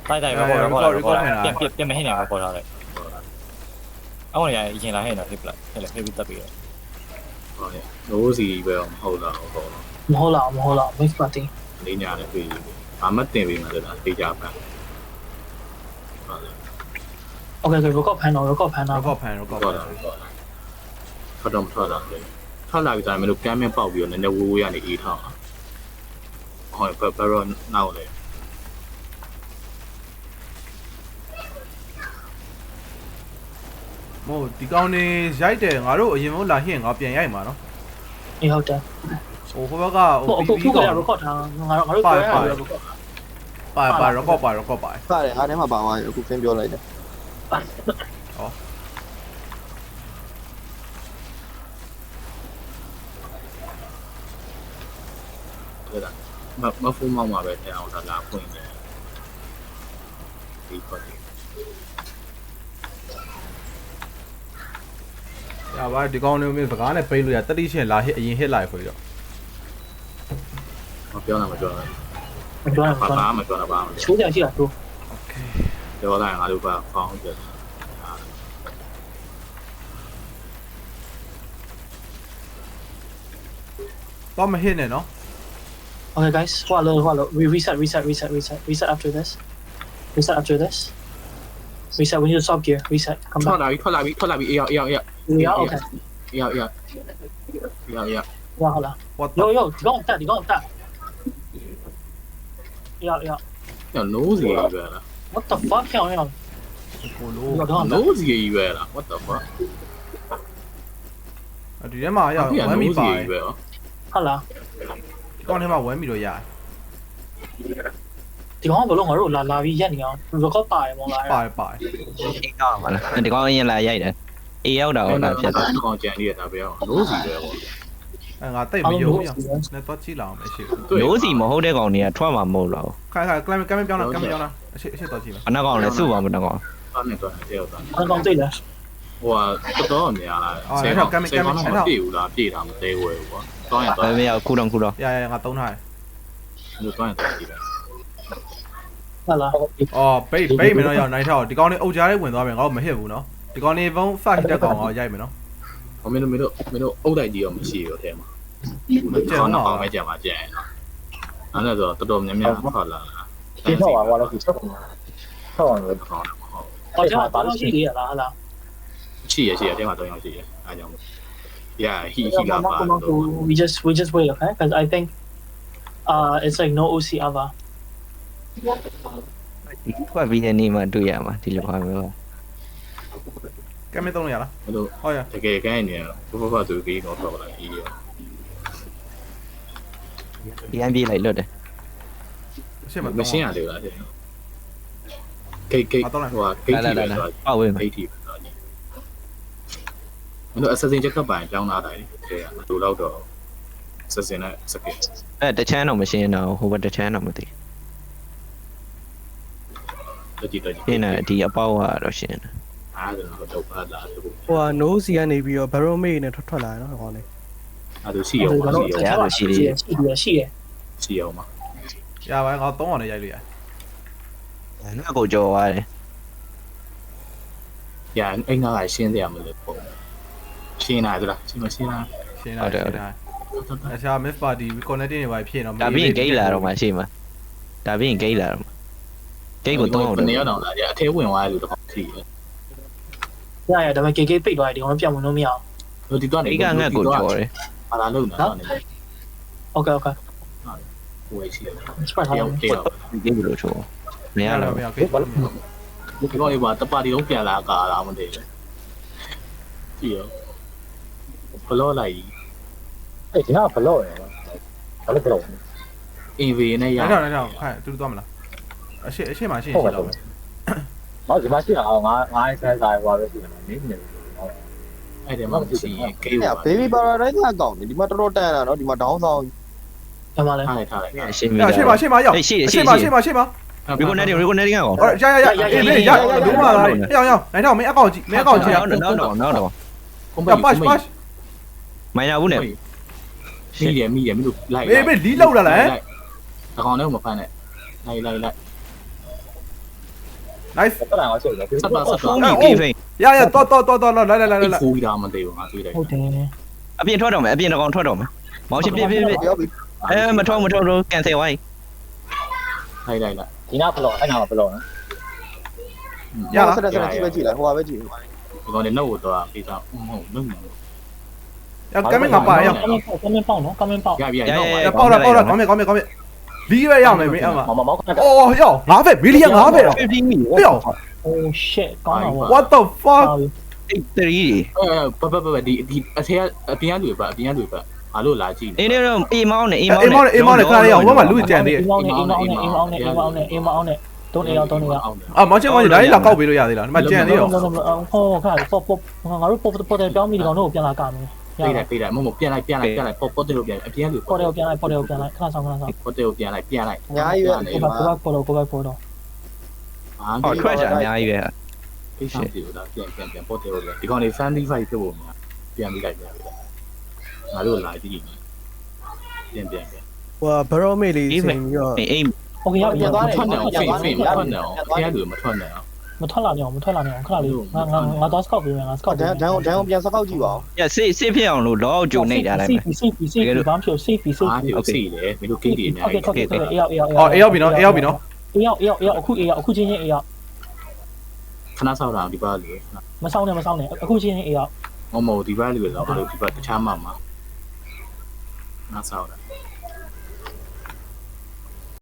တိုက် ပြန်မဟင်းနေမှာပေါ်ထားတယ်အောင်းရရင်ရင်လာဟဲ့နော်ဟစ်ပလိုက်ဟဲ့လေဟစ်ပြီးတက်ပြီးတော့ ဟုတ်တယ်နိုးစီပဲမဟုတ်လားဟုတ် မဟုတ်လား mix party လေးညာလည်းပြေးဘာမှတင်ပေးမှလည်းတေးကြပန်း okay record pan တော့ record pan တော့ထွက်လာတယ်ထွက်လာပြီးတိုင်းမလို့ကမ်းမင်းပေါက်ပြီးတော့နည်းနည်းဝိုးဝေးရနေအေးထောင်းဟုတ်ဘယ်တော့နောက်လေ မို့ဒီကောင်နေရိုက်တယ်ငါတို့အရင်ကလာဟင်းငါပြန်ရိုက်မှာနော် အေးဟုတ်တယ် ဟိုဘက်က ဟိုအခုက record ထားငါတို့ပြောရတာ record ပါ record ပါ ပါတယ်အားထဲမှာပါသွားပြီအခုခင်းပြောလိုက်တယ် မဖူးမောက်မှာပဲတဲ့အောင်လာဖွင့်တယ်ဒီခေါ်တယ် ရပါဒီကောင်နေမင်းစကားနဲ့ပိတ်လို့ရတတိရှင်လာဟစ်အရင်ဟစ်လိုက်ခွေတော့ မပြောတာမပြောတာ မပြောရ ဘာ ဘူး မှမပြောတာဘာမှ ချိုးကြရှိတာတို့ โอเค ပြောတာငါတို့ကဖောင်းတယ် တော့မဟစ်နဲ့နော် okay guys ဟွာလို့ reset after this reset we need to stop gear reset come ထွက် back လာပြီအေး yeah okay 哇好了 what yo ဒီကောင်တက် yeah ညနိုးစီပဲလား what the fuck ဟဲ့ ကိုလို နိုးစီပဲလား what the fuck ဒီထဲမှာရဝမ်းမီပါ ပဲ ဟုတ်လား ဒီကောင်ထဲမှာဝမ်းမီတော့ရ ဒီကောင်ကဘလို့ငါတို့လာပြီးရက်နေအောင် record ပါတယ်မို့လား ပါ အေးတော့မလားဒီကောင်အရင်လာရိုက်တယ်အေးရောက်တော့လာဖြစ်တယ် ကောင်ကြံလေးရတာပဲနိုးစီပဲပေါ့ ငါတိတ်မယုံရနဲ့တော့ကြည့်လာအောင်မရှိဘူး နိုးစီမဟုတ်တဲ့ကောင်တွေကထွက်မှာမဟုတ်လား ခိုင်ကလမ်းပြောင်းလာအရှိတော့ကြည့်ပါ အနောက်ကောင်လည်းစုပါမနောက်ကောင် အားနဲ့တော့တယောက်တာ အဲ့ကောင်သိလား ဟိုကတော်များလားပြေးဘူးလားပြေးတာမသေးဝဲဘူးပေါ့တောင်းရတော့ ဘယ်မရောက်ခုတော့ ရငါသုံးထားတယ် လို့တောင်းရတော့ကြည့်တယ် ဟုတ်လား အော်ပိတ်မင်းတော့ရောက်နိုင်ထောက်ဒီကောင်နေအုပ်ကြားလေးဝင်သွားပြီငါတို့မဟစ်ဘူးနော်ဒီကောင်နေဖုန်းဖတ်တက်ကောင်ကရိုက်မယ်နော် မင်းတို့အုတ်တိုက်ကြီးရောမရှိရောထဲမှာခေါင်းတော့ပဲကြံပါကြံအဲ့ဒါဆိုတော်တော်များများထွက်လာ ဒီတော့ပါတော့ဒီချက်ပုံဆောင်းလို့ ခေါင်း ဟောကျွန်တော်ရှိသေးရလားဟုတ်လား ရှိရထဲမှာတော့ရောက်ရှိရအားကြောင့် yeah he la ba we just wait okay because I think it's like no OC ever ဒီထွက်ပြီးတဲ့နေ့မှတွေ့ရမှာဒီလိုပါမျိုး ကမ်းမသုံးရလား မလို့ ဟုတ်ရ တကယ်ကဲနေဘဘသူကြီးတော့တော့လာကြီးရော ပြန်ပြေးလိုက်လွတ်တယ် အရှိမ မ သုံး ရှင်းရတယ်လားတဲ့ဂိတ်ဟိုကဂိတ်ကြီးပဲ အောက်ဝေးမှာ ဂိတ်ကြီးပဲမင်းတို့ assassin ချက်ကပ်ပိုင်းကြောင်းလာတယ်တဲ့တူတော့တော့ assassin နဲ့စကင် တချမ်းတော့မရှင်းတော့ဟိုဘက်တချမ်းတော့မသိ တတိ ရှင်းတယ်ဒီအပေါက်ကတော့ရှင်းတယ် အားတော့ပါလာတူ ဟိုက no စီကနေပြီးတော့ barometer နဲ့ထွက်လာတယ်နော်ဟောလေ အဲ့ဒါရှိရောရှိရောမှာ ရပါငါသုံးအောင်လည်းရိုက်လို့ရ နောက်ကိုကြော်သွားတယ် ရအိမ်ကရှင်းတယ်မလို့ပေါ့ရှင်းလာသလားရှင်းလာ ရှင်းလာအရှာ myth party connecting တွေပါဖြစ်တော့ ဒါပြီးရင်ဂိတ်လာတော့မှရှိမှာဒါပြီးရင်ဂိတ်လာတော့မှဂိတ်ကိုသုံးအောင် နေရတော့လားအထဲဝင်သွားတယ်လို့တော့ရှိတယ် ရဒါပေမဲ့ KK ပိတ်သွားတယ်ဒီကောင်ပြန်ဝင်လို့မရအောင် တို့ဒီတော့နေ ဒီကငတ်ကိုကြော်တယ် ဟာလာလို့နော်နေ okay ဟိုရှိတယ် spread ထားတယ် ဂိတ်ကိုလို့ချိုးမရတော့ မရ ဒီကောင်လေးပါတပါတီလုံးပြန်လာကာလာမသိဘူးကြည့်ရောဘလော့လိုက် အဲ့ဒီကဘလော့ရယ်ဘာလို့ဘလော့ AV နဲ့ရ နိုင်တော့ခိုင်တူသွားမလားအရှိမရှိရှိတော့မယ် ဟောဒီမှာရှိတာငါဆိုင်ဆိုင်ဟွာပဲရှိတယ်နေနေ အဲ့ဒီမှာရှိရင်ဂိတ် အဲ့ baby paradise ကကောင်းတယ်ဒီမှာတော်တော်တန်တာနော်ဒီမှာဒေါင်းဆောင် ညမလဲ ထားလိုက် ရှင်းပြီ ရှေ့မှာရောက်ရှေ့မှာ reconnecting ကောင် ရအေးဒုမလာရောက်နိုင်တော့မင်းအကောင့်ကြည့်မင်းအကောင့်ကြည့် နောက်တော့ ပတ်မိုင်းရဘူးနဲ့ မိရမလို့လိုက် ဘေးလီးလောက်လာလား တကောင်လည်းမဖမ်းနဲ့လိုက် nice တက်လာအောင်ဆိုတယ် ဆက်ပါဆက် ဖုန်း ပါ ကြီးပြေးဖိန် ရရတော့လိုက်လိုက် ခိုးတာမသိဘူးငါတွေ့တယ် ဟုတ်တယ် အပြင်ထွက်တော့မယ်အပြင်တကောင်ထွက်တော့မယ်မောင်ရှိပြေးမထောတော့ကန်ဆယ်ဝိုင်း လိုက်လိုက် ဒီနာဘလော့အဲ့နာဘလော့နော် ရလား ဆက်ကြည့်ပဲကြည့်လိုက်ဟိုပါပဲကြည့် ဒီကောင်နဲ့နှုတ်ကိုတော့ပေးတော့ဟုတ်နှုတ်နေ ရကမင်းငါပါရ ကမင်းပေါက်နော်ကမင်းပေါက် ရပြီရ ရပေါက်တာကောင်းမယ်လီးပဲရောက်နေမင်းအမ မောင်ခဏ အော်ယောငါးဖက်မီလီယံငါးဖက်တော့ 50 million ဟေ့ oh shit ကောင်းတာပေါ့ what the fuck 3 ပဒီအထဲအပြင်လူပဲအပြင်လူပဲအားလို့လာကြည့် အေးနေတော့အေးမောင်းနေ အေးမောင်းနေခါရအောင်ဟိုမှာလူကြံသေးတယ် အိမ်မောင်းနဲ့တုံးနေအောင်အာမောင်ချင်းဒါလေးလာကောက်ပေးလို့ရသေးလားဒီမှာကြံသေးရော ဟောခါပေါ့ငါတို့ပေါ်တယ်ပြောင်းပြီးဒီကောင်တို့ကိုပြန်လာကမယ် ပေးတယ်မဟုတ်ပြန်လိုက်ပေါ်တယ်လို့ပြန်အပြင်လူ ပေါ်တယ်ပြန်လိုက်ခဏဆောင် ပေါ်တယ်ကိုပြန်လိုက် အများကြီးပဲ ကိုဘက်ပေါ်တော့ ဟောထွက်ကြအများကြီးပဲ ကိစ္စပြလို့ဒါပြန်ပေါ်တယ်လို့ဒီကောင်နေ75ဖြစ်ဖို့ပြန်ပြီးလိုက်ငါတို့လာကြည့်ပြန် ဟိုဘရောမေလေးစင်ပြီးတော့ အေး โอเคရောက်ပြန်သွားတယ် ထွက်နေအောင်ဖိမထွက်နေအောင်အပြင်လူမထွက်နေအောင် မထွက်လာနေအောင်ခဏလေးငါတော့ scout ပေးမယ်ငါ scout ဒန်ပြန်စကောက်ကြည့်ပါဦး ရစေးဖြစ်အောင်လို့လောကြုံနေတာလိုက်မယ် safe ဘာမှမဖြစ် safe အားပြစီတယ်မင်းတို့ကိတ်တွေအများကြီး okay အေးရောက် အော်အေးရောက်ပြီနော်အခုချင်းချင်းအေးရောက် ခဏဆောက်တာဒီပါလူ မဆောင်နဲ့အခုချင်းချင်းအေးရောက် မမဒီပါလူတော့ဘာလို့ဒီပါတခြားမှမှာငါဆောက်တာ